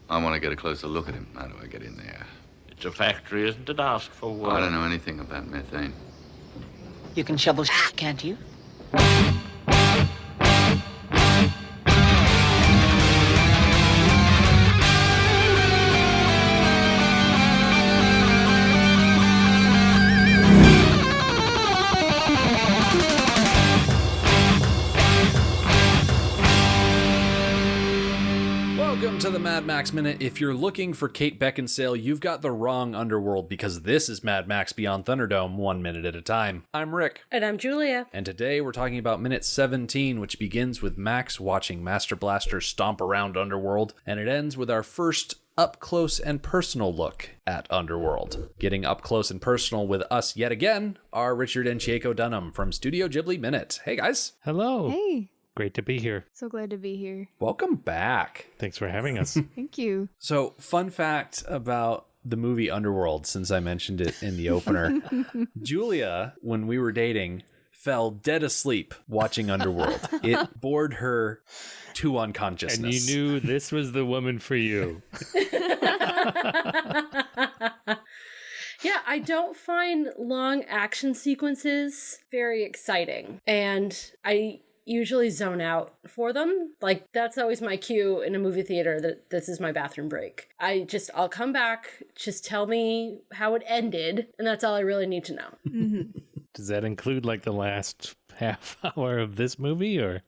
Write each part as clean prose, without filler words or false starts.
I want to get a closer look at him. How do I get in there? It's a factory, isn't it? Ask for work. I don't know anything about methane. You can shovel, can't you? Welcome to the Mad Max Minute. If you're looking for Kate Beckinsale, you've got the wrong Underworld, because this is Mad Max Beyond Thunderdome, 1 minute at a time. I'm Rick. And I'm Julia. And today we're talking about minute 17, which begins with Max watching Master Blaster stomp around Underworld, and it ends with our first up close and personal look at Underworld. Getting up close and personal with us yet again are Richard and Chieko Dunham from Studio Ghibli Minute. Hey guys. Hello. Hey, Great to be here. so glad to be here. Welcome back. Thanks for having us. Thank you. So, fun fact about the movie Underworld, since I mentioned it in the opener. Julia, when we were dating, fell dead asleep watching Underworld. It bored her to And unconsciousness. you knew this was the woman for you. Yeah, I don't find long action sequences very exciting. And I usually zone out for them. Like, that's always my cue in a movie theater that this is my bathroom break. I'll come back, just tell me how it ended, and that's all I really need to know. Does that include like the last half hour of this movie or?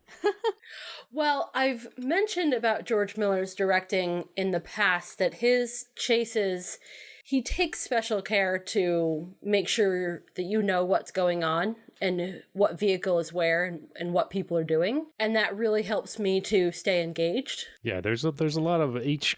Well, I've mentioned about George Miller's directing in the past that his chases, he takes special care to make sure that you know what's going on and what vehicle is where and what people are doing. And that really helps me to stay engaged. Yeah, there's a lot of each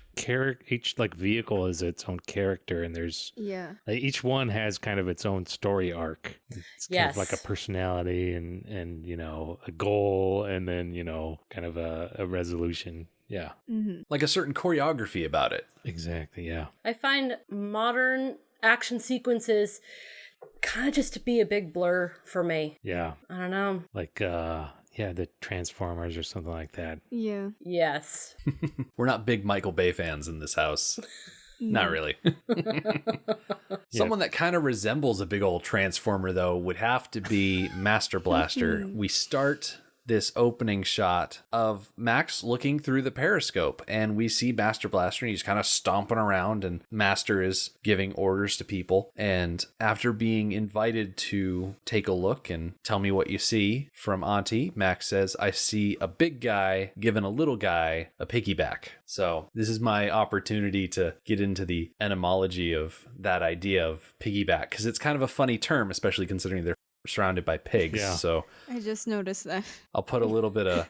like vehicle is its own character, and there's Yeah. like, each one has kind of its own story arc. It's kind of like a Yes. personality and you know, a goal, and then, you know, kind of a resolution. Yeah, Like a certain choreography about it. exactly. Yeah. I find modern action sequences kind of just to be a big blur for me. Yeah. I don't know. Like, yeah, the Transformers or something like that. Yeah. Yes. We're not big Michael Bay fans in this house. Not really. Someone that kind of resembles a big old Transformer, though, would have to be Master Blaster. We start this opening shot of Max looking through the periscope, and we see Master Blaster, and he's kind of stomping around, and Master is giving orders to people. And after being invited to take a look and tell me what you see from Auntie, Max says, "I see a big guy giving a little guy a piggyback." So this is my opportunity to get into the etymology of that idea of piggyback, because it's kind of a funny term, especially considering they're surrounded by pigs. Yeah. So I just noticed that. I'll put a little bit of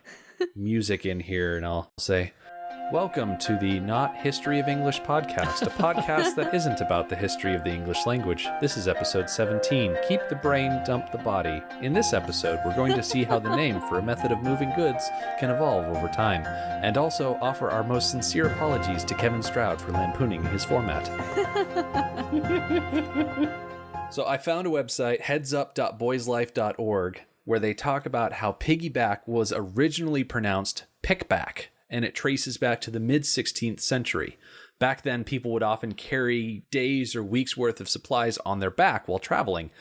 music in here, and I'll say, welcome to the Not History of English podcast, a podcast that isn't about the history of the English language. This is episode 17, Keep the Brain, Dump the Body. In this episode, we're going to see how the name for a method of moving goods can evolve over time, and also offer our most sincere apologies to Kevin Stroud for lampooning his format. So I found a website, headsup.boyslife.org, where they talk about how piggyback was originally pronounced pickback, and it traces back to the mid-16th century. Back then, people would often carry days or weeks' worth of supplies on their back while traveling,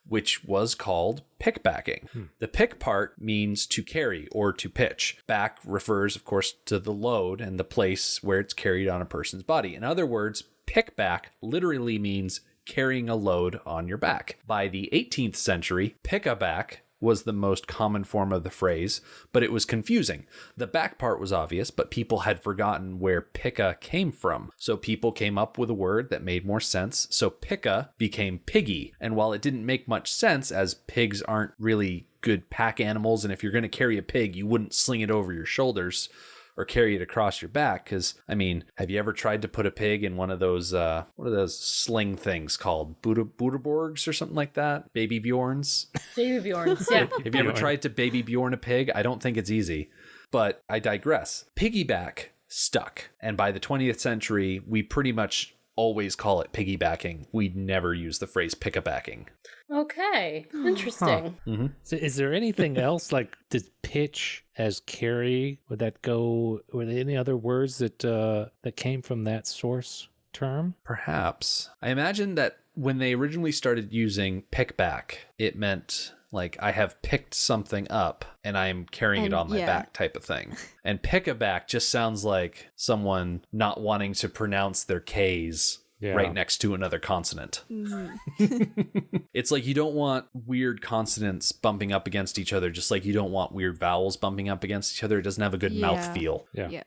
which was called pickbacking. The pick part means to carry or to pitch. Back refers, of course, to the load and the place where it's carried on a person's body. In other words, pickback literally means carrying a load on your back. By the 18th century, pick-a-back was the most common form of the phrase, but it was confusing. The back part was obvious, but people had forgotten where picka came from. So people came up with a word that made more sense. So picka became piggy. And while it didn't make much sense, as pigs aren't really good pack animals, and if you're going to carry a pig, you wouldn't sling it over your shoulders or carry it across your back. Because, I mean, have you ever tried to put a pig in one of those, what are those sling things called? Buddhaborgs or something like that? Baby Bjorns? Baby Bjorns, yeah. Have you ever tried to baby Bjorn a pig? I don't think it's easy. But I digress. Piggyback stuck. And by the 20th century, we pretty much always call it piggybacking. We never use the phrase pickabacking. Okay, interesting. So is there anything else like did pitch as carry? Would that go? Were there any other words that came from that source term? Perhaps. I imagine that when they originally started using pickback, it meant like I have picked something up and I'm carrying it on my back type of thing. And pickaback just sounds like someone not wanting to pronounce their K's right next to another consonant. It's like you don't want weird consonants bumping up against each other, just like you don't want weird vowels bumping up against each other. It doesn't have a good mouth feel. Yeah.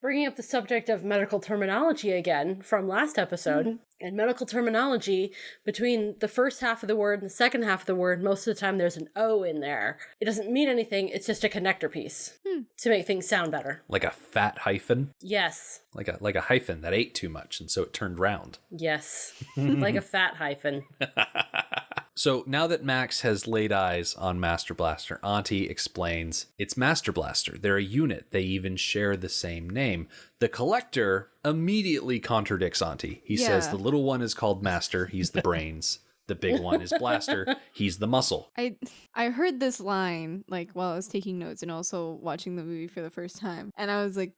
Bringing up the subject of medical terminology again from last episode, and medical terminology, between the first half of the word and the second half of the word, most of the time there's an O in there. It doesn't mean anything, it's just a connector piece to make things sound better. Like a fat hyphen. Yes. Like a hyphen that ate too much and so it turned round. Yes. Like a fat hyphen. So now that Max has laid eyes on Master Blaster, Auntie explains it's Master Blaster. They're a unit. They even share the same name. The Collector immediately contradicts Auntie. He says the little one is called Master. He's the brains. The big one is Blaster. He's the muscle. I heard this line like while I was taking notes and also watching the movie for the first time, and I was like,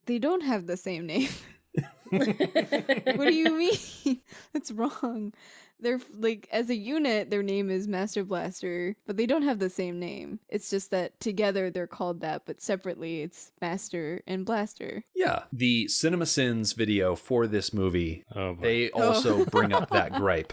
they don't have the same name. What do you mean? That's wrong. They're like, as a unit, their name is Master Blaster, but they don't have the same name. It's just that together they're called that, but separately it's Master and Blaster. Yeah. The CinemaSins video for this movie, they also bring up that gripe.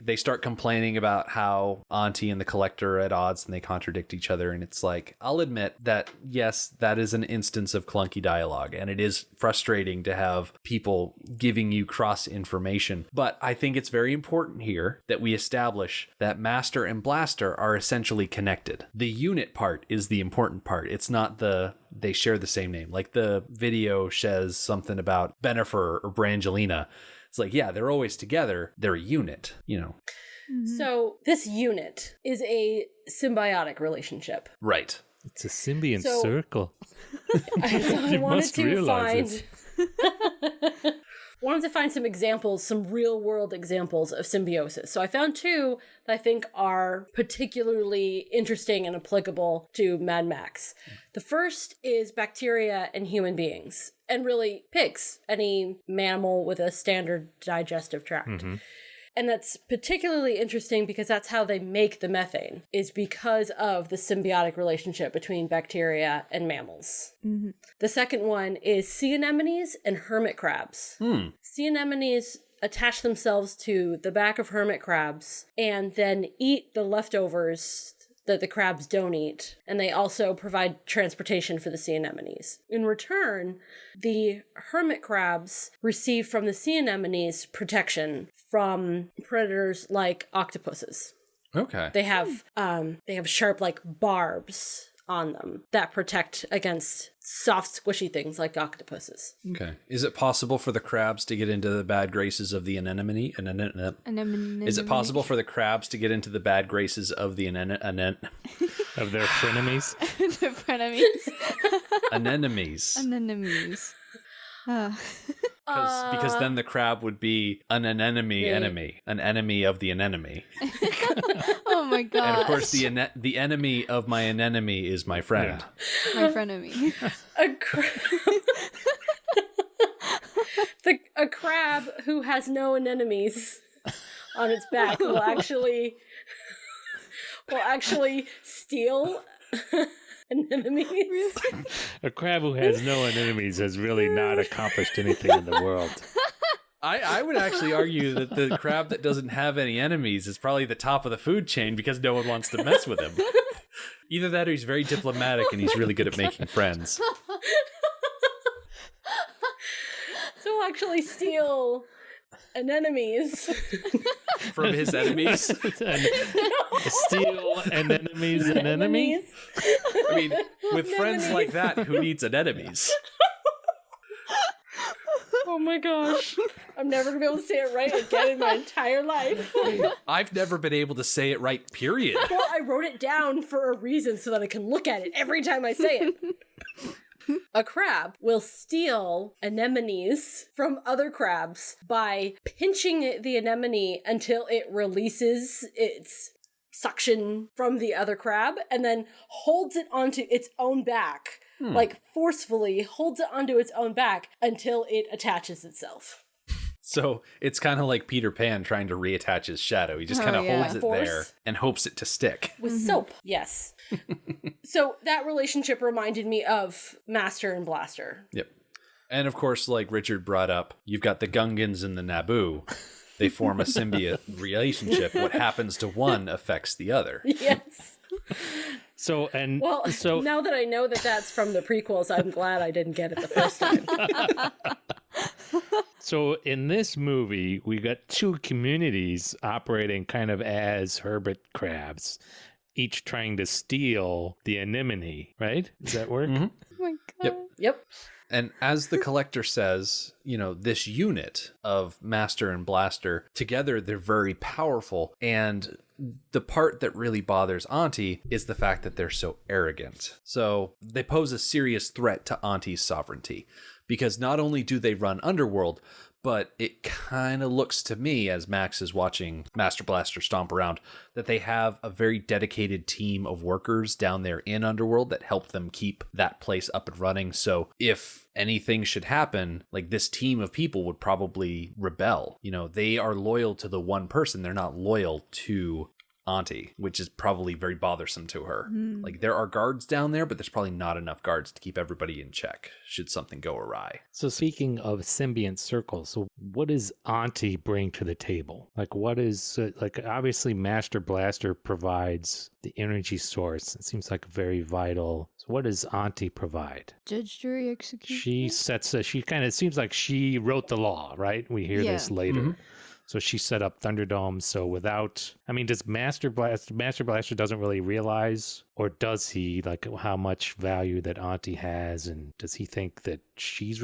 They start complaining about how Auntie and the Collector are at odds and they contradict each other. And it's like, I'll admit that, yes, that is an instance of clunky dialogue. And it is frustrating to have people giving you cross information. But I think it's very important here that we establish that Master and Blaster are essentially connected. The unit part is the important part. It's not they share the same name. Like the video says something about Benifer or Brangelina. It's like, yeah, they're always together. They're a unit, you know. So this unit is a symbiotic relationship. Right. It's a symbiont So- circle. I You wanted must to realize wanted to find some examples, some real world examples of symbiosis. So I found two that I think are particularly interesting and applicable to Mad Max. The first is bacteria and human beings, and really pigs, any mammal with a standard digestive tract. And that's particularly interesting because that's how they make the methane, is because of the symbiotic relationship between bacteria and mammals. The second one is sea anemones and hermit crabs. Sea anemones attach themselves to the back of hermit crabs and then eat the leftovers that the crabs don't eat, and they also provide transportation for the sea anemones. In return, the hermit crabs receive from the sea anemones protection from predators like octopuses. Okay. They have sharp like barbs on them that protect against soft, squishy things like octopuses. Okay. Is it possible for the crabs to get into the bad graces of the anemone? Is it possible for the crabs to get into the bad graces of the of their frenemies. The frenemies. anemones? Anemones. Because then the crab would be an anemone enemy, an enemy of the anemone. Oh my god. And of course, the enemy of my anemone is my friend. My frenemy. A crab who has no anemones on its back will actually steal anemones. A crab who has no enemies has really not accomplished anything in the world. I would actually argue that the crab that doesn't have any enemies is probably the top of the food chain because no one wants to mess with him. Either that or he's very diplomatic and he's really good at making friends. So he'll actually steal anemones. From his enemies? Steal an enemy's an enemy? I mean, with friends like that, who needs anemones? Oh my gosh. I'm never going to be able to say it right again in my entire life. I've never been able to say it right, period. Well, I wrote it down for a reason so that I can look at it every time I say it. A crab will steal anemones from other crabs by pinching the anemone until it releases its suction from the other crab and then holds it onto its own back, like forcefully holds it onto its own back until it attaches itself. So it's kind of like Peter Pan trying to reattach his shadow. He just kind of holds it Force. there and hopes it to stick. With soap, yes. So that relationship reminded me of Master and Blaster. Yep. And of course, like Richard brought up, you've got the Gungans and the Naboo. They form a symbiote relationship. What happens to one affects the other. Yes. So Now that I know that that's from the prequels, I'm glad I didn't get it the first time. So in this movie, we got two communities operating kind of as hermit crabs, each trying to steal the anemone, right? Does that work? Oh my god. Yep. And as the collector says, this unit of Master and Blaster, together they're very powerful. And the part that really bothers Auntie is the fact that they're so arrogant. So they pose a serious threat to Auntie's sovereignty, because not only do they run Underworld, but it kind of looks to me, as Max is watching Master Blaster stomp around, that they have a very dedicated team of workers down there in Underworld that help them keep that place up and running. So if anything should happen, like, this team of people would probably rebel. They are loyal to the one person. They're not loyal to Auntie, which is probably very bothersome to her. Like, there are guards down there, but there's probably not enough guards to keep everybody in check should something go awry. So speaking of symbiont circles, so what does Auntie bring to the table? Like, what is, obviously Master Blaster provides the energy source. It seems like very vital. So what does Auntie provide? Judge, jury, execution. She kind of seems like she wrote the law, right? We hear this later. So she set up Thunderdome. So does Master Blaster doesn't really realize, or does he, like, how much value that Auntie has? And does he think that she's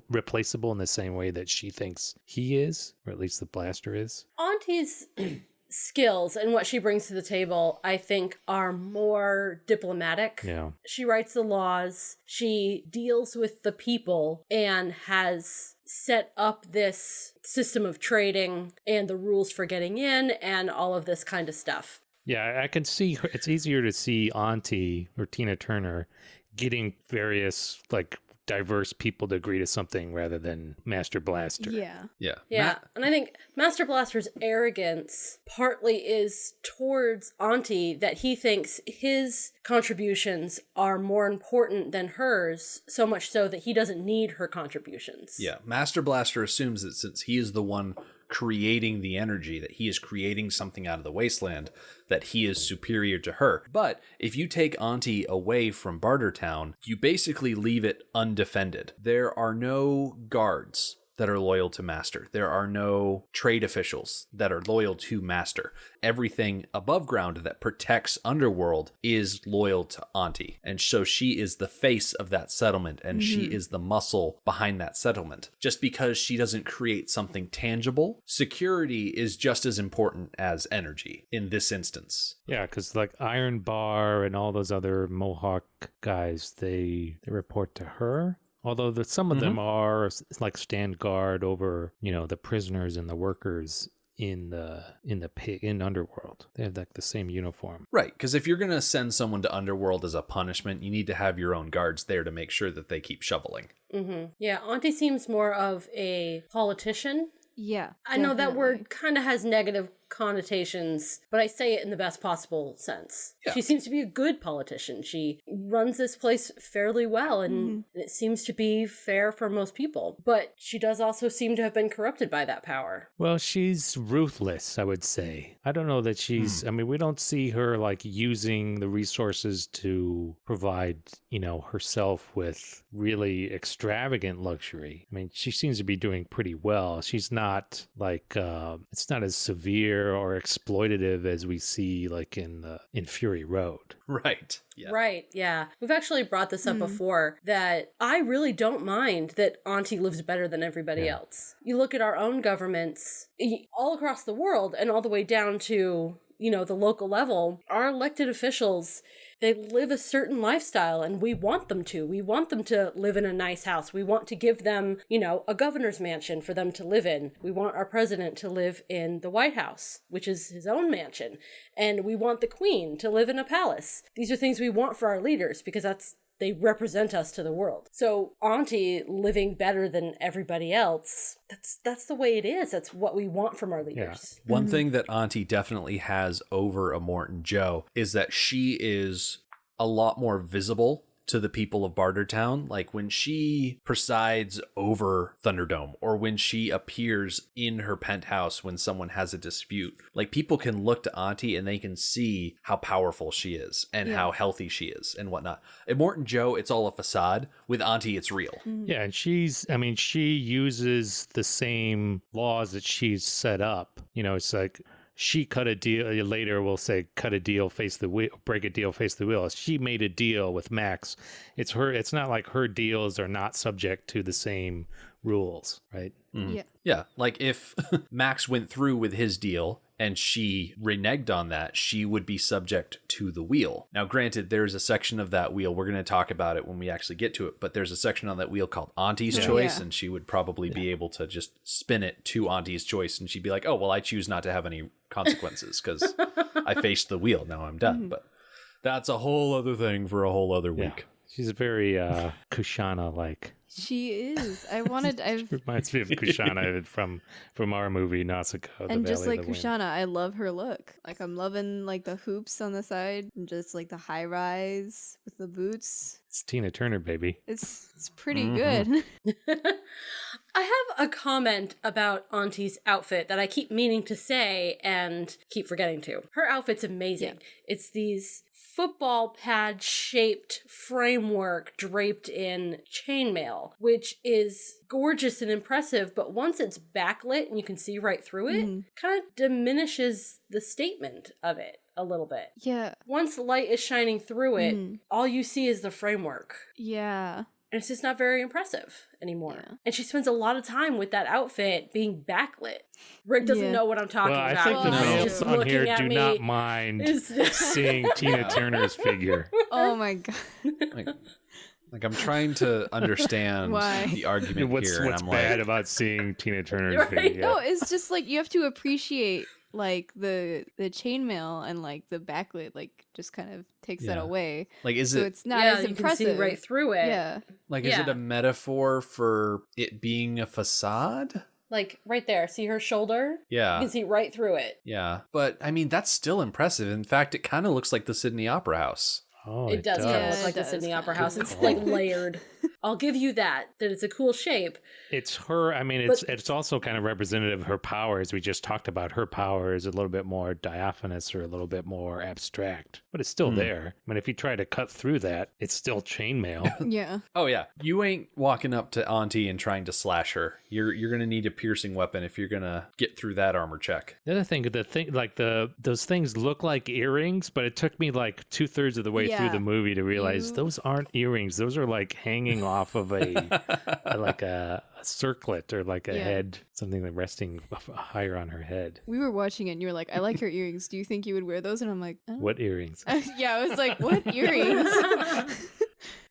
replaceable in the same way that she thinks he is, or at least the Blaster is? Auntie's skills and what she brings to the table, I think, are more diplomatic. Yeah. She writes the laws, she deals with the people, and has set up this system of trading and the rules for getting in and all of this kind of stuff. Yeah, I can see her. It's easier to see Auntie or Tina Turner getting various, like, diverse people to agree to something rather than Master Blaster. Yeah. And I think Master Blaster's arrogance partly is towards Auntie, that he thinks his contributions are more important than hers, so much so that he doesn't need her contributions. Yeah, Master Blaster assumes that since he is the one creating the energy, that he is creating something out of the wasteland, that he is superior to her. But if you take Auntie away from Bartertown, you basically leave it undefended. There are no guards that are loyal to Master. There are no trade officials that are loyal to Master. Everything above ground that protects Underworld is loyal to Auntie. And so she is the face of that settlement, and she is the muscle behind that settlement. Just because she doesn't create something tangible, security is just as important as energy in this instance. Yeah, because like Iron Bar and all those other Mohawk guys, they report to her. Although some of them are like stand guard over, the prisoners and the workers in Underworld. They have like the same uniform. Right, because if you're going to send someone to Underworld as a punishment, you need to have your own guards there to make sure that they keep shoveling. Yeah, Auntie seems more of a politician. Yeah. I know that word kind of has negative connotations, but I say it in the best possible sense. Yeah. She seems to be a good politician. She runs this place fairly well, and it seems to be fair for most people. But she does also seem to have been corrupted by that power. Well, she's ruthless, I would say. I don't know that she's, we don't see her like using the resources to provide, herself with really extravagant luxury. I mean, she seems to be doing pretty well. She's not like, it's not as severe or exploitative as we see like in Fury Road. Right. Yeah. Right, yeah. We've actually brought this up before, that I really don't mind that Auntie lives better than everybody else. You look at our own governments all across the world and all the way down to the local level, our elected officials, they live a certain lifestyle and we want them to. We want them to live in a nice house. We want to give them, a governor's mansion for them to live in. We want our president to live in the White House, which is his own mansion. And we want the queen to live in a palace. These are things we want for our leaders because they represent us to the world. So Auntie living better than everybody else, that's the way it is. That's what we want from our leaders. Yeah. One thing that Auntie definitely has over Immortan Joe is that she is a lot more visible to the people of Bartertown. Like when she presides over Thunderdome or when she appears in her penthouse when someone has a dispute, like people can look to Auntie and they can see how powerful she is and how healthy she is and whatnot. Immortan Joe, it's all a facade. With Auntie, it's real. Yeah, and she uses the same laws that she's set up. It's like she cut a deal. Later, we'll say cut a deal, face the wheel, break a deal, face the wheel. She made a deal with Max. It's her. It's not like her deals are not subject to the same rules, right? Yeah. Yeah, like if Max went through with his deal and she reneged on that, she would be subject to the wheel. Now, granted, there's a section of that wheel, we're going to talk about it when we actually get to it, but there's a section on that wheel called Auntie's Choice, and she would probably be able to just spin it to Auntie's Choice, and she'd be like, oh, well, I choose not to have any consequences because I faced the wheel. Now I'm done. But that's a whole other thing for a whole other week. She's very Kushana-like. She is. Reminds me of Kushana from our movie Nausicaa. And just like Kushana, I love her look. Like I'm loving like the hoops on the side and just like the high rise with the boots. It's Tina Turner, baby. It's pretty good. I have a comment about Auntie's outfit that I keep meaning to say and keep forgetting to. Her outfit's amazing. Yeah. It's these football pad shaped framework draped in chainmail, which is gorgeous and impressive, but once it's backlit and you can see right through it, kind of diminishes the statement of it a little bit. Yeah. Once light is shining through it, all you see is the framework. Yeah. And it's just not very impressive anymore. Yeah. And she spends a lot of time with that outfit being backlit. Rick doesn't know what I'm talking about. I think the males on here do not me. mind seeing Tina Turner's figure. Oh my God. Like I'm trying to understand the argument what's here. What's and I'm bad like, about seeing Tina Turner's figure? No, it's just like you have to appreciate like the chainmail and like the backlit like just kind of takes that away. Like is so it? It's not as you impressive. can see right through it. Yeah. Like is it a metaphor for it being a facade? Like right there, see her shoulder? Yeah. You can see right through it. Yeah, but I mean that's still impressive. In fact, it kind of looks like the Sydney Opera House. Oh, it does kind of look like the does Sydney kinda. Opera House. It's like layered. I'll give you that it's a cool shape. It's her. I mean, it's also kind of representative of her powers. We just talked about her power is a little bit more diaphanous or a little bit more abstract, but it's still there. I mean, if you try to cut through that, it's still chainmail. Yeah. Oh yeah, you ain't walking up to Auntie and trying to slash her. You're gonna need a piercing weapon if you're gonna get through that armor check. The other thing, those things look like earrings, but it took me like 2/3 of the way through the movie to realize those aren't earrings. Those are like hanging off of a circlet or like a head, something that resting higher on her head. We were watching it and you were like, I like her earrings. Do you think you would wear those? And I'm like, oh. What earrings? Yeah, I was like, what earrings?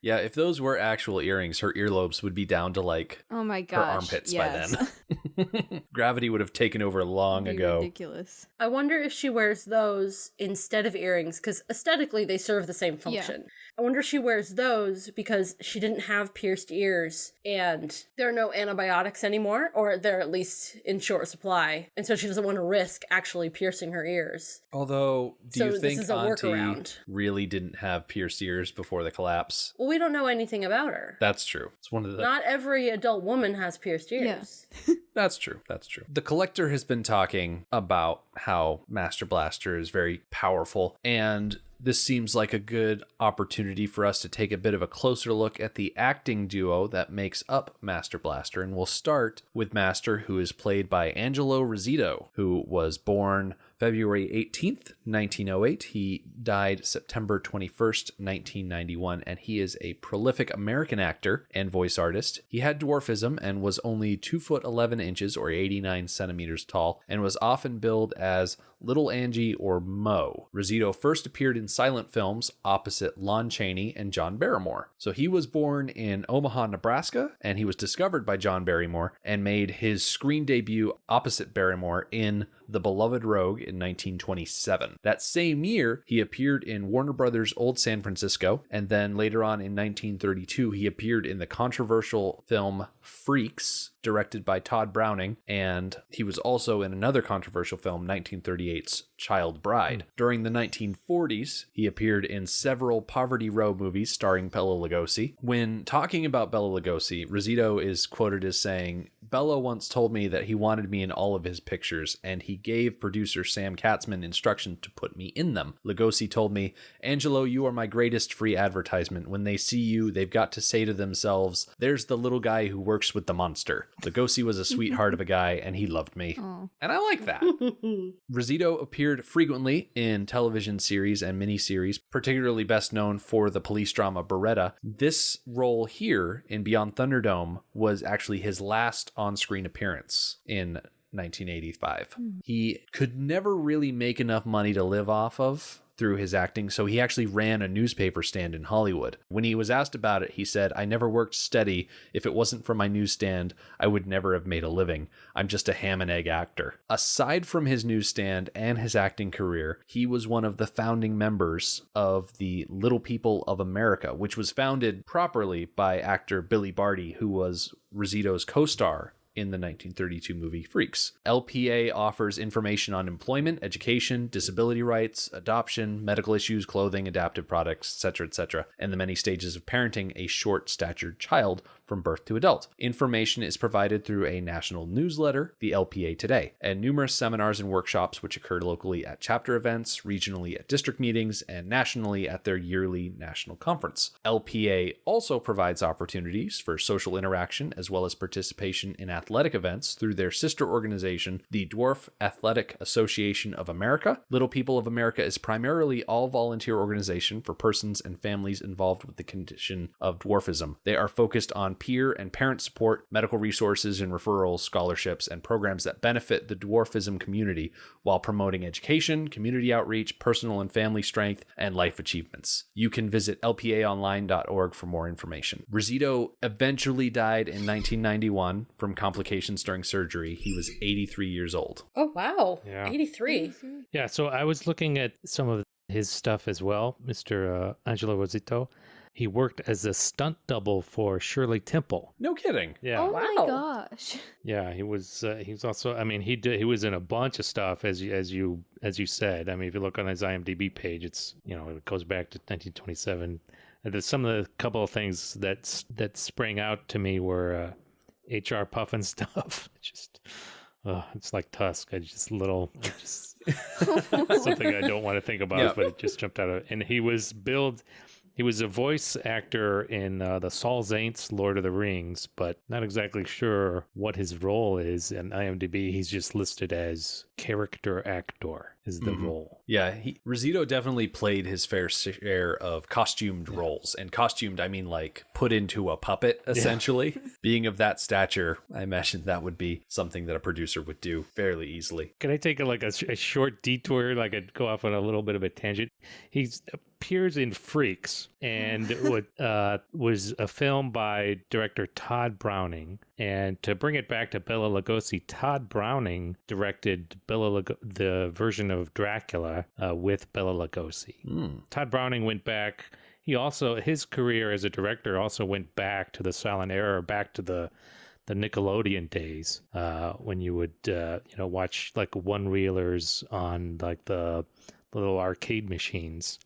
Yeah, if those were actual earrings, her earlobes would be down to like oh my her gosh, armpits yes. by then. Gravity would have taken over long It'd be ago. ridiculous. I wonder if she wears those instead of earrings, because aesthetically they serve the same function. I wonder if she wears those because she didn't have pierced ears and there are no antibiotics anymore, or they're at least in short supply. And so she doesn't want to risk actually piercing her ears. Although, do you this think is a Auntie workaround. really didn't have pierced ears before the collapse? Well, we don't know anything about her. That's true. It's one of the... Not every adult woman has pierced ears. That's true. That's true. The Collector has been talking about how Master Blaster is very powerful, and this seems like a good opportunity for us to take a bit of a closer look at the acting duo that makes up Master Blaster, and we'll start with Master, who is played by Angelo Rizzuto, who was born February 18th, 1908. He died September 21st, 1991, and he is a prolific American actor and voice artist. He had dwarfism and was only 2 foot 11 inches or 89 centimeters tall, and was often billed as Little Angie or Mo. Rizzuto first appeared in silent films opposite Lon Chaney and John Barrymore. So he was born in Omaha, Nebraska, and he was discovered by John Barrymore and made his screen debut opposite Barrymore in The Beloved Rogue in 1927. That same year, he appeared in Warner Brothers' Old San Francisco, and then later on in 1932, he appeared in the controversial film Freaks, directed by Todd Browning, and he was also in another controversial film, 1938's Child Bride. During the 1940s, he appeared in several Poverty Row movies starring Bela Lugosi. When talking about Bela Lugosi, Rizzuto is quoted as saying, "Bela once told me that he wanted me in all of his pictures, and he gave producer Sam Katzman instruction to put me in them. Lugosi told me, 'Angelo, you are my greatest free advertisement. When they see you, they've got to say to themselves, there's the little guy who works with the monster.' Lugosi was a sweetheart of a guy, and he loved me." Oh. And I like that. Rizzuto appeared frequently in television series and miniseries, particularly best known for the police drama Beretta. This role here in Beyond Thunderdome was actually his last on-screen appearance in 1985. He could never really make enough money to live off of through his acting, so he actually ran a newspaper stand in Hollywood. When he was asked about it, he said, "I never worked steady. If it wasn't for my newsstand, I would never have made a living. I'm just a ham and egg actor." Aside from his newsstand and his acting career, he was one of the founding members of the Little People of America, which was founded properly by actor Billy Barty, who was Rizzuto's co-star in the 1932 movie Freaks. LPA offers information on employment, education, disability rights, adoption, medical issues, clothing, adaptive products, etc., and the many stages of parenting a short-statured child from birth to adult. Information is provided through a national newsletter, the LPA Today, and numerous seminars and workshops which occur locally at chapter events, regionally at district meetings, and nationally at their yearly national conference. LPA also provides opportunities for social interaction as well as participation in athletic events through their sister organization, the Dwarf Athletic Association of America. Little People of America is primarily all-volunteer organization for persons and families involved with the condition of dwarfism. They are focused on peer and parent support, medical resources and referrals, scholarships, and programs that benefit the dwarfism community while promoting education, community outreach, personal and family strength, and life achievements. You can visit lpaonline.org for more information. Rizzuto eventually died in 1991 from complications during surgery. He was 83 years old. Oh, wow. Yeah. 83. Yeah, so I was looking at some of his stuff as well, Mr. Angelo Rizzuto. He worked as a stunt double for Shirley Temple. No kidding. Yeah. Oh Wow. my gosh. Yeah, he was also, I mean, he was in a bunch of stuff as you said. I mean, if you look on his IMDb page, it's, it goes back to 1927. And there's some of the couple of things that sprang out to me were HR Puffin stuff. It's like Tusk. Something I don't want to think about, Yeah. but it just jumped out of. And he was a voice actor in the Saul Zaent's Lord of the Rings, but not exactly sure what his role is. In IMDb, he's just listed as character actor is the role. Yeah, Rizzuto definitely played his fair share of costumed roles. And costumed, I mean like put into a puppet, essentially. Being of that stature, I imagine that would be something that a producer would do fairly easily. Can I take a short detour? Like I'd go off on a little bit of a tangent. He appears in Freaks, and was a film by director Todd Browning. And to bring it back to Bela Lugosi, Todd Browning directed the version of Dracula with Bela Lugosi. Todd Browning went back. His career as a director also went back to the silent era, back to the Nickelodeon days, when you would watch like one-reelers on like the little arcade machines.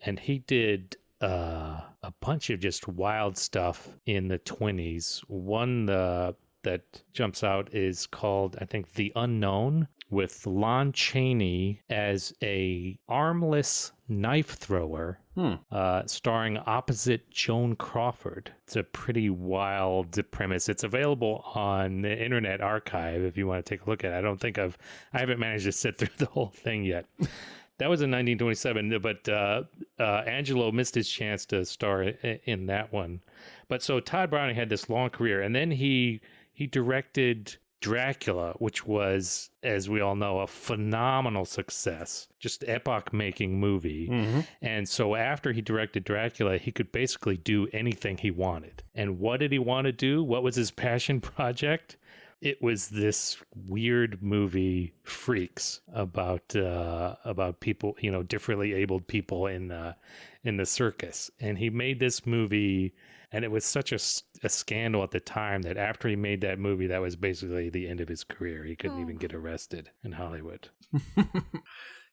And he did a bunch of just wild stuff in the 20s. Won the that jumps out is called, I think, The Unknown, with Lon Chaney as a armless knife thrower, starring opposite Joan Crawford. It's a pretty wild premise. It's available on the Internet Archive if you want to take a look at it. I haven't managed to sit through the whole thing yet. That was in 1927, but Angelo missed his chance to star in that one. But so Todd Browning had this long career, and then he directed Dracula, which was, as we all know, a phenomenal success, just epoch-making movie. Mm-hmm. And so after he directed Dracula, he could basically do anything he wanted. And what did he want to do? What was his passion project? It was this weird movie, Freaks, about people, differently abled people in the circus. And he made this movie, and it was such a scandal at the time that after he made that movie, that was basically the end of his career. He couldn't even get arrested in Hollywood.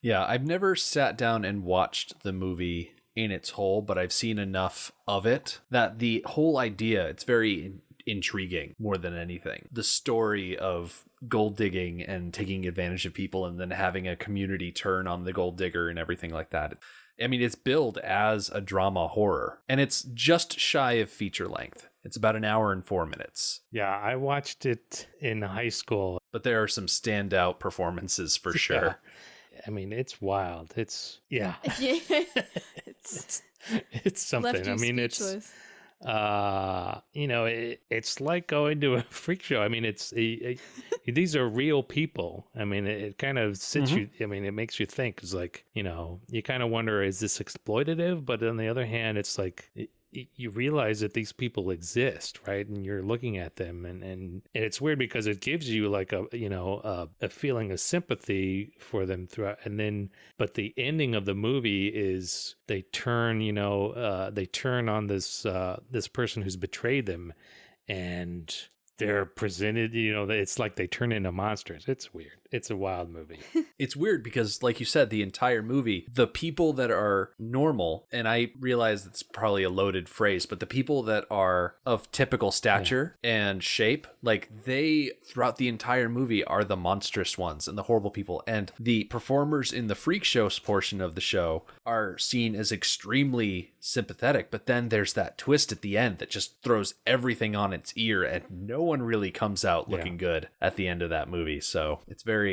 Yeah, I've never sat down and watched the movie in its whole, but I've seen enough of it that the whole idea, it's very intriguing more than anything. The story of gold digging and taking advantage of people and then having a community turn on the gold digger and everything like that. I mean, it's billed as a drama horror, and it's just shy of feature length. It's about 1 hour and 4 minutes. Yeah, I watched it in high school. But there are some standout performances for sure. Yeah. I mean, it's wild. It's it's something. Left you I mean, speechless. it's like going to a freak show. I mean, these are real people. I mean, it kind of sits you. I mean, it makes you think. It's like, you kind of wonder, is this exploitative? But on the other hand, it's like you realize that these people exist, right? And you're looking at them, and it's weird because it gives you like a feeling of sympathy for them throughout. And then, but the ending of the movie is they turn on this person who's betrayed them, and they're presented, it's like they turn into monsters. It's weird. It's a wild movie. It's weird because, like you said, the entire movie, the people that are normal, and I realize it's probably a loaded phrase, but the people that are of typical stature and shape, like they, throughout the entire movie, are the monstrous ones and the horrible people. And the performers in the freak show portion of the show are seen as extremely sympathetic, but then there's that twist at the end that just throws everything on its ear, and no one really comes out looking good at the end of that movie. So it's very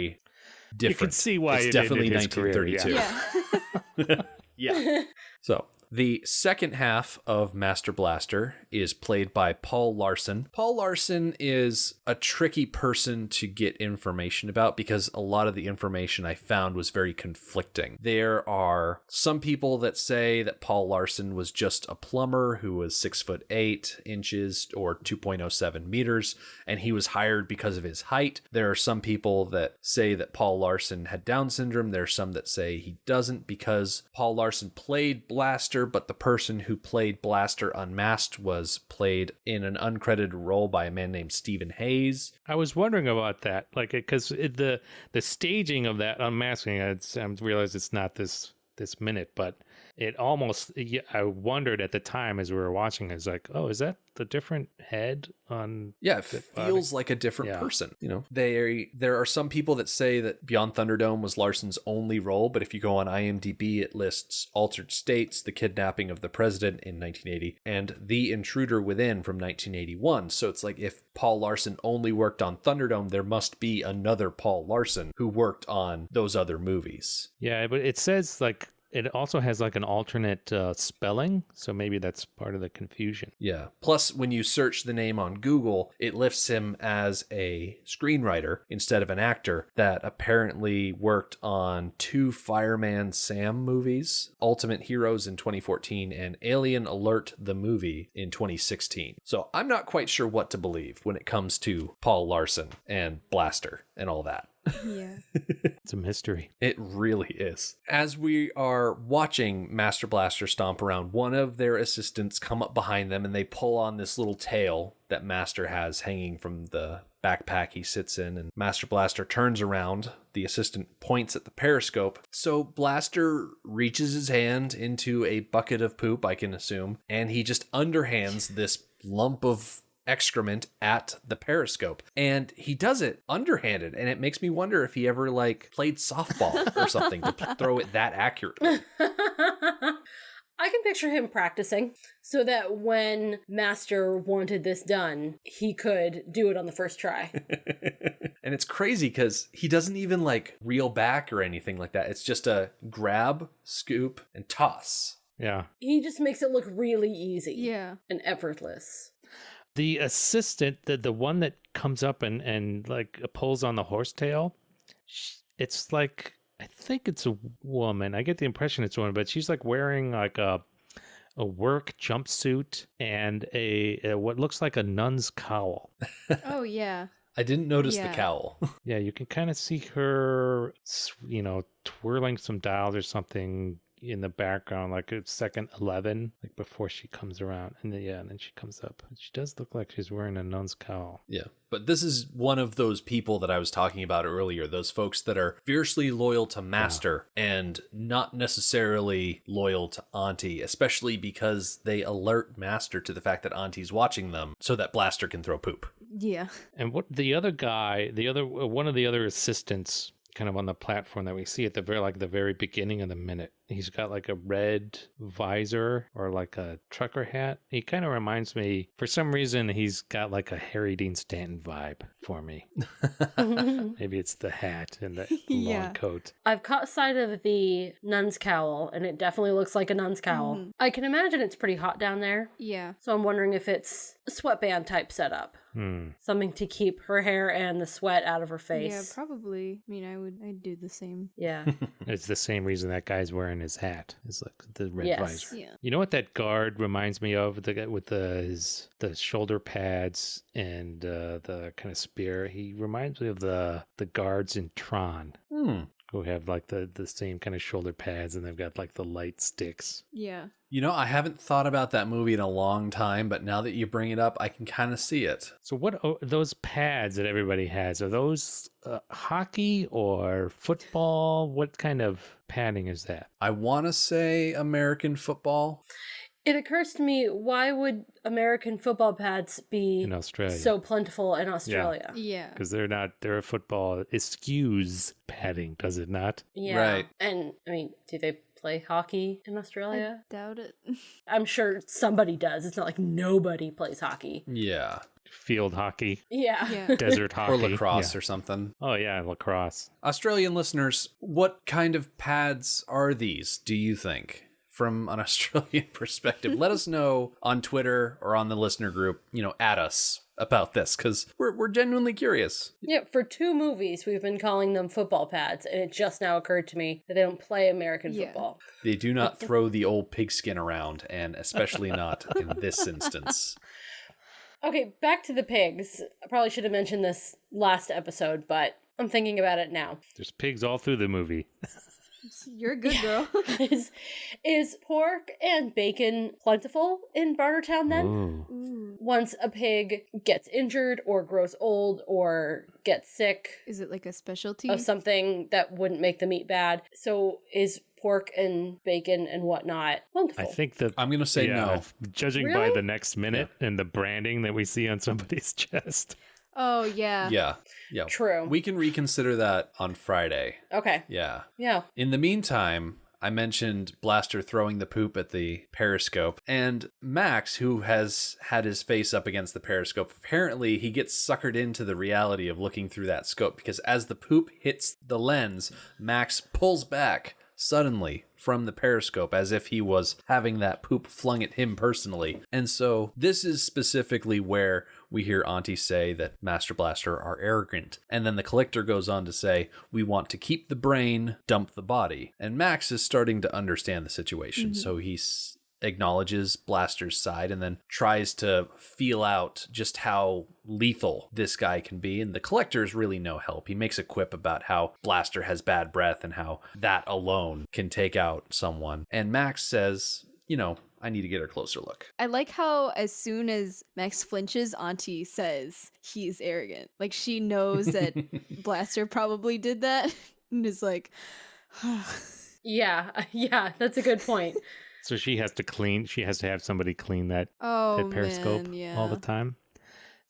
different. You can see why it's it definitely ended his career, 1932. Yeah. So the second half of Master Blaster is played by Paul Larson. Paul Larson is a tricky person to get information about because a lot of the information I found was very conflicting. There are some people that say that Paul Larson was just a plumber who was 6'8" or 2.07 meters, and he was hired because of his height. There are some people that say that Paul Larson had Down syndrome. There are some that say he doesn't because Paul Larson played Blaster, but the person who played Blaster Unmasked was played in an uncredited role by a man named Stephen Hayes. I was wondering about that, like, because the staging of that unmasking, I realized it's not this minute, but it almost, I wondered at the time as we were watching, it's like, oh, is that the different head on? Yeah, it feels like a different person. There are some people that say that Beyond Thunderdome was Larson's only role, but if you go on IMDb, it lists Altered States, The Kidnapping of the President in 1980, and The Intruder Within from 1981. So it's like if Paul Larson only worked on Thunderdome, there must be another Paul Larson who worked on those other movies. Yeah, but it says like, it also has like an alternate spelling, so maybe that's part of the confusion. Yeah. Plus, when you search the name on Google, it lists him as a screenwriter instead of an actor that apparently worked on 2 Fireman Sam movies, Ultimate Heroes in 2014 and Alien Alert the movie in 2016. So I'm not quite sure what to believe when it comes to Paul Larson and Blaster and all that. Yeah. It's a mystery. It really is. As we are watching Master Blaster stomp around, one of their assistants come up behind them and they pull on this little tail that Master has hanging from the backpack he sits in, and Master Blaster turns around. The assistant points at the periscope. So Blaster reaches his hand into a bucket of poop, I can assume, and he just underhands this lump of excrement at the periscope. And he does it underhanded, and it makes me wonder if he ever like played softball or something to throw it that accurately. I can picture him practicing so that when Master wanted this done, he could do it on the first try. And it's crazy because he doesn't even like reel back or anything like that. It's just a grab, scoop, and toss. Yeah. He just makes it look really easy Yeah. and effortless. The assistant, the one that comes up and like pulls on the horsetail, it's like, I think it's a woman. I get the impression it's a woman, but she's like wearing like a work jumpsuit and a what looks like a nun's cowl. Oh yeah. I didn't notice Yeah. the cowl. Yeah, you can kind of see her, twirling some dials or something in the background, like it's second 11, like before she comes around. And then she comes up. She does look like she's wearing a nun's cowl. Yeah. But this is one of those people that I was talking about earlier, those folks that are fiercely loyal to Master and not necessarily loyal to Auntie, especially because they alert Master to the fact that Auntie's watching them so that Blaster can throw poop. Yeah. And what the other guy, one of the other assistants kind of on the platform that we see at the very beginning of the minute, he's got like a red visor or like a trucker hat. He kind of reminds me, for some reason, he's got like a Harry Dean Stanton vibe for me. Maybe it's the hat and the Yeah. long coat. I've caught sight of the nun's cowl, and it definitely looks like a nun's cowl. Mhm. I can imagine it's pretty hot down there, Yeah. so I'm wondering if it's a sweatband type setup. Something to keep her hair and the sweat out of her Yeah, face. probably. I mean, I'd do the same. Yeah. It's the same reason that guy's wearing his hat. It's like the red Yes. visor. Yeah. You know what that guard reminds me of? The guy with the shoulder pads and the kind of spear. He reminds me of the guards in Tron, who have like the same kind of shoulder pads, and they've got like the light sticks. Yeah. You know, I haven't thought about that movie in a long time, but now that you bring it up, I can kind of see it. So what those pads that everybody has, are those hockey or football? What kind of padding is that? I want to say American football. It occurs to me, why would American football pads be In Australia. so plentiful in Australia? Yeah. Because they're a football. It skews padding, does it not? Yeah. Right. And, I mean, do they play hockey in I Australia? doubt it. I'm sure somebody does. It's not like nobody plays hockey. Yeah. Field hockey, Yeah. Yeah. desert hockey. Or lacrosse Yeah. or something. Oh, yeah, lacrosse. Australian listeners, what kind of pads are these, do you think? From an Australian perspective, let us know on Twitter or on the listener group, at us about this, because we're genuinely curious. Yeah, for 2 movies, we've been calling them football pads, and it just now occurred to me that they don't play American Yeah. football. They do not throw the old pigskin around, and especially not in this instance. Okay, back to the pigs. I probably should have mentioned this last episode, but I'm thinking about it now. There's pigs all through the movie. You're a good girl. Is pork and bacon plentiful in Bartertown then? Ooh. Ooh. Once a pig gets injured or grows old or gets sick Is it like a specialty? of something that wouldn't make the meat bad, so is pork and bacon and whatnot plentiful? I think that I'm going to say no. Judging by Really? the next minute and the branding that we see on somebody's chest. Oh yeah. Yeah. True. We can reconsider that on Friday. Okay. Yeah. Yeah. In the meantime, I mentioned Blaster throwing the poop at the periscope, and Max, who has had his face up against the periscope, apparently he gets suckered into the reality of looking through that scope, because as the poop hits the lens, Max pulls back suddenly from the periscope as if he was having that poop flung at him personally. And so this is specifically where we hear Auntie say that Master Blaster are arrogant. And then the Collector goes on to say, we want to keep the brain, dump the body. And Max is starting to understand the situation. So he's acknowledges Blaster's side and then tries to feel out just how lethal this guy can be. And the Collector is really no help. He makes a quip about how Blaster has bad breath and how that alone can take out someone. And Max says, I need to get a closer look. I like how as soon as Max flinches, Auntie says he's arrogant. Like she knows that Blaster probably did that and is like, Yeah. Yeah. That's a good point. So she has to have somebody clean that oh periscope man, yeah. all the time.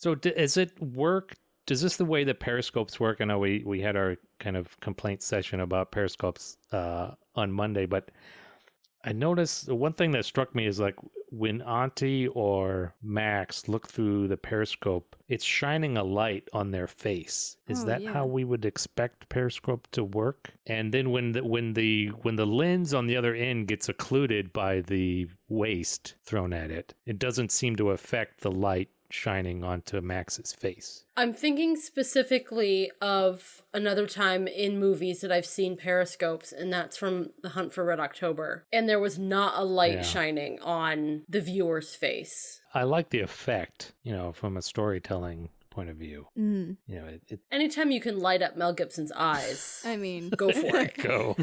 So does it work? Does this the way that periscopes work? I know we had our kind of complaint session about periscopes on Monday, but I noticed the one thing that struck me is like when Auntie or Max look through the periscope, it's shining a light on their face. Is that how we would expect periscope to work? And then when the lens on the other end gets occluded by the waste thrown at it, it doesn't seem to affect the light shining onto Max's face. I'm thinking specifically of another time in movies that I've seen periscopes, and that's from The Hunt for Red October. And there was not a light shining on the viewer's face. I like the effect, from a storytelling point of view. Anytime you can light up Mel Gibson's eyes, I mean, go for it. Go.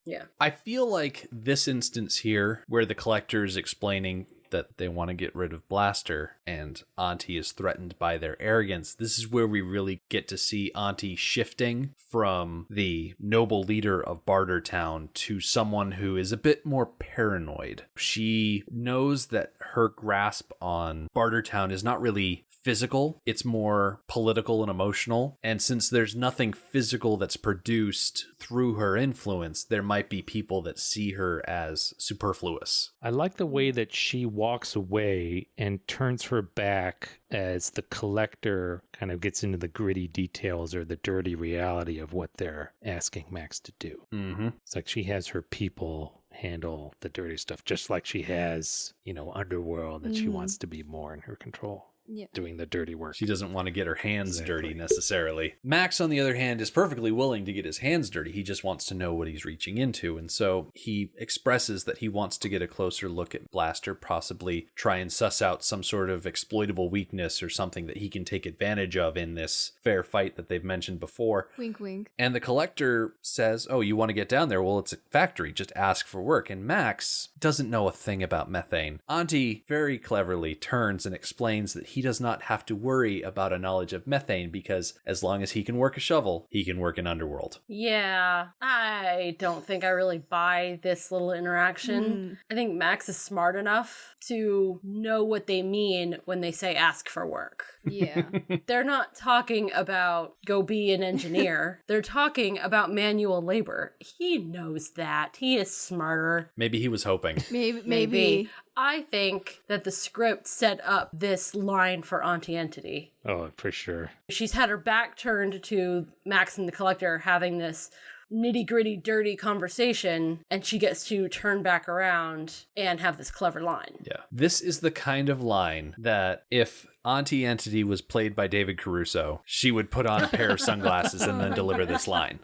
Yeah. I feel like this instance here, where the collector is explaining that they want to get rid of Blaster and Auntie is threatened by their arrogance, this is where we really get to see Auntie shifting from the noble leader of Bartertown to someone who is a bit more paranoid. She knows that her grasp on Bartertown is not really physical, it's more political and emotional. And since there's nothing physical that's produced through her influence, there might be people that see her as superfluous. I like the way that she walks away and turns her back as the collector kind of gets into the gritty details or the dirty reality of what they're asking Max to do. Mm-hmm. It's like she has her people handle the dirty stuff, just like she has, Underworld, that she wants to be more in her control. Yeah. Doing the dirty work. She doesn't want to get her hands dirty necessarily. Max, on the other hand, is perfectly willing to get his hands dirty. He just wants to know what he's reaching into. And so he expresses that he wants to get a closer look at Blaster, possibly try and suss out some sort of exploitable weakness or something that he can take advantage of in this fair fight that they've mentioned before. Wink, wink. And the collector says, oh, you want to get down there? Well, it's a factory. Just ask for work. And Max doesn't know a thing about methane. Auntie very cleverly turns and explains that he does not have to worry about a knowledge of methane because as long as he can work a shovel, he can work in Underworld. Yeah, I don't think I really buy this little interaction. I think Max is smart enough to know what they mean when they say ask for work. Yeah. They're not talking about go be an engineer. They're talking about manual labor. He knows that. He is smarter. Maybe he was hoping. Maybe. I think that the script set up this line for Auntie Entity. Oh, for sure. She's had her back turned to Max and the Collector having this nitty-gritty, dirty conversation, and she gets to turn back around and have this clever line. Yeah. This is the kind of line that if Auntie Entity was played by David Caruso, she would put on a pair of sunglasses and then deliver this line.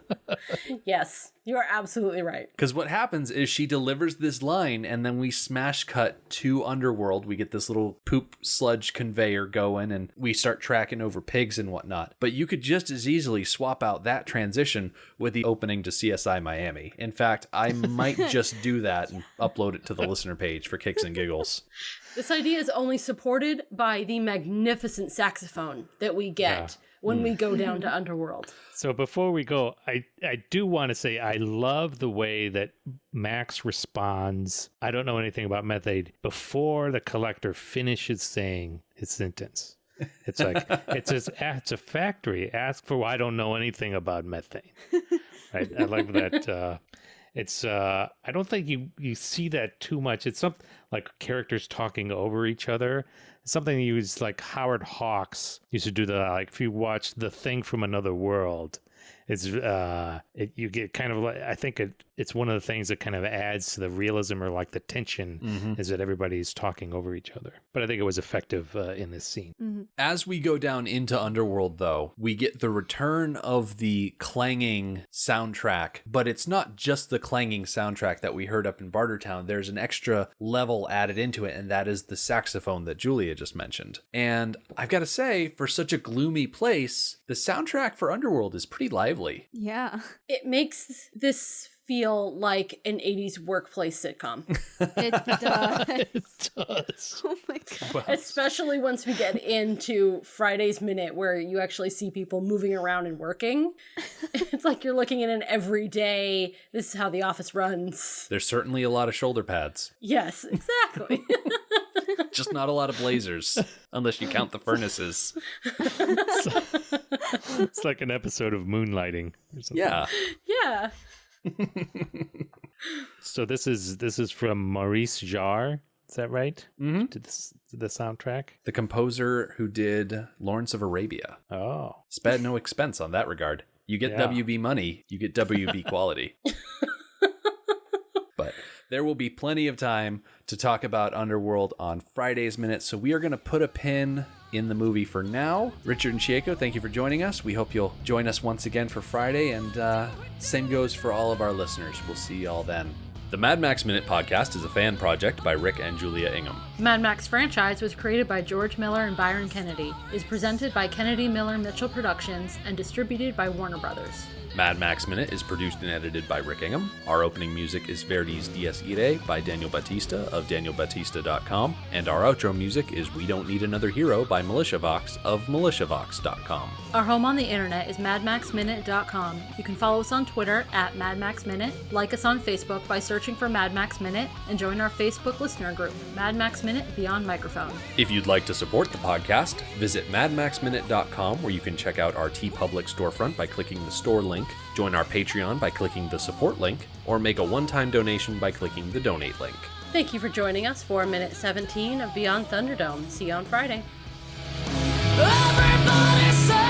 Yes, you are absolutely right. Because what happens is she delivers this line and then we smash cut to Underworld. We get this little poop sludge conveyor going and we start tracking over pigs and whatnot. But you could just as easily swap out that transition with the opening to CSI Miami. In fact, I might just do that and upload it to the listener page for kicks and giggles. This idea is only supported by the magnificent saxophone that we get when we go down to Underworld. So before we go, I do want to say I love the way that Max responds. I don't know anything about methane before the collector finishes saying his sentence. It's like, it's a factory. Ask for, I don't know anything about methane. Right? I like that. It's I don't think you see that too much. It's something like characters talking over each other. It's something you use like Howard Hawks used to do that. Like if you watch The Thing from Another World, it's you get kind of like, I think it's one of the things that kind of adds to the realism or like the tension is that everybody's talking over each other. But I think it was effective in this scene. As we go down into Underworld, though, we get the return of the clanging soundtrack, but it's not just the clanging soundtrack that we heard up in Bartertown. There's an extra level added into it, and that is the saxophone that Julia just mentioned. And I've got to say, for such a gloomy place, the soundtrack for Underworld is pretty lively. Yeah. It makes this feel like an 80s workplace sitcom. It does. It does. Oh my god. Especially once we get into Friday's Minute, where you actually see people moving around and working. It's like you're looking at an everyday, this is how the office runs. There's certainly a lot of shoulder pads. Yes, exactly. Just not a lot of blazers, unless you count the furnaces. It's like an episode of Moonlighting or something. Yeah. Yeah. So this is from Maurice Jarre. Is that right? Mm-hmm. To the soundtrack. The composer who did Lawrence of Arabia. Oh, Spared no expense on that regard. You get Yeah. WB money, you get WB quality. But there will be plenty of time to talk about Underworld on Friday's Minute, so we are going to put a pin in the movie for now. Richard and Chieko, thank you for joining us. We hope you'll join us once again for Friday, and same goes for all of our listeners. We'll see y'all then. The Mad Max Minute podcast is a fan project by Rick and Julia Ingham. The Mad Max franchise was created by George Miller and Byron Kennedy, is presented by Kennedy Miller Mitchell Productions, and distributed by Warner Brothers. Mad Max Minute is produced and edited by Rick Ingham. Our opening music is Verdi's Dies Irae by Daniel Batista of danielbatista.com. And our outro music is We Don't Need Another Hero by MilitiaVox of militiavox.com. Our home on the internet is madmaxminute.com. You can follow us on Twitter at madmaxminute, like us on Facebook by searching for Mad Max Minute, and join our Facebook listener group, Mad Max Minute Beyond Microphone. If you'd like to support the podcast, visit madmaxminute.com, where you can check out our TeePublic storefront by clicking the store link, join our Patreon by clicking the support link, or make a one-time donation by clicking the donate link. Thank you for joining us for Minute 17 of Beyond Thunderdome. See you on Friday. Everybody say